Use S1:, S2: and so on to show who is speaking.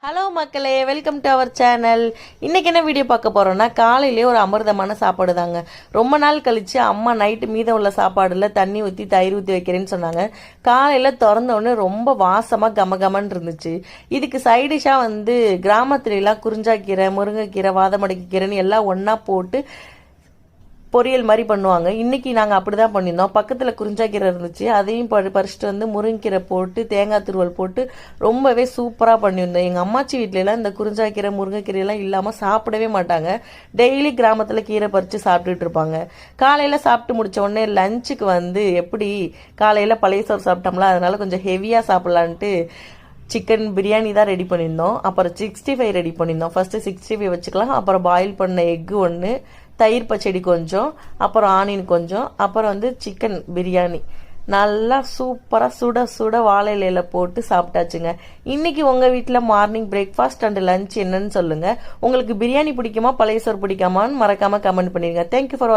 S1: Hello மக்களே, welcome to our channel. இன்றைக்கி என்ன வீடியோ பார்க்க போகிறோன்னா, காலையிலே ஒரு அமிர்தமான சாப்பாடு தாங்க. ரொம்ப நாள் கழித்து அம்மா நைட்டு மீதம் உள்ள சாப்பாடில் தண்ணி ஊற்றி தயிர் ஊற்றி வைக்கிறேன்னு சொன்னாங்க. காலையில் திறந்தோடனே ரொம்ப வாசமாக கமகமன்னு இருந்துச்சு. இதுக்கு சைடிஷாக கிராமத்துலலாம் குறிஞ்சாக்கீரை, முருங்கைக்கீரை, வாதமடக்கீரைன்னு எல்லாம் ஒன்றா போட்டு பொரியல் மாதிரி பண்ணுவாங்க. இன்றைக்கி நாங்கள் அப்படி தான் பண்ணியிருந்தோம். பக்கத்தில் குறிஞ்சாக்கீரை இருந்துச்சு, அதையும் பறிச்சுட்டு முருங்கீரை போட்டு தேங்காய் துருவல் போட்டு ரொம்பவே சூப்பராக பண்ணியிருந்தோம். எங்கள் அம்மாச்சி வீட்டிலலாம் இந்த குறிஞ்சாக்கீரை முருங்கைக்கீரையெல்லாம் இல்லாமல் சாப்பிடவே மாட்டாங்க. டெய்லி கிராமத்தில் கீரை பறித்து சாப்பிட்டுட்டு இருப்பாங்க. காலையில் சாப்பிட்டு முடித்த உடனே லஞ்சுக்கு எப்படி காலையில் பழைய சோறு சாப்பிட்டோம்ல, அதனால கொஞ்சம் ஹெவியாக சாப்பிட்லான்ட்டு சிக்கன் பிரியாணி தான் ரெடி பண்ணியிருந்தோம். அப்புறம் 65 ரெடி பண்ணியிருந்தோம். ஃபஸ்ட்டு 65 வச்சுக்கலாம். அப்புறம் பாயில் பண்ண எக்கு ஒன்று, தயிர் பச்சடி கொஞ்சம், அப்புறம் ஆனியன் கொஞ்சம், அப்புறம் சிக்கன் பிரியாணி நல்லா சூப்பராக சுட சுட வாழை இலையில போட்டு சாப்பிட்டாச்சுங்க. இன்னைக்கு உங்கள் வீட்டில் மார்னிங் பிரேக்ஃபாஸ்ட் அண்ட் லஞ்ச் என்னன்னு சொல்லுங்கள். உங்களுக்கு பிரியாணி பிடிக்குமா, பழைய சோறு பிடிக்குமான்னு மறக்காமல் கமெண்ட் பண்ணிடுங்க. Thank you for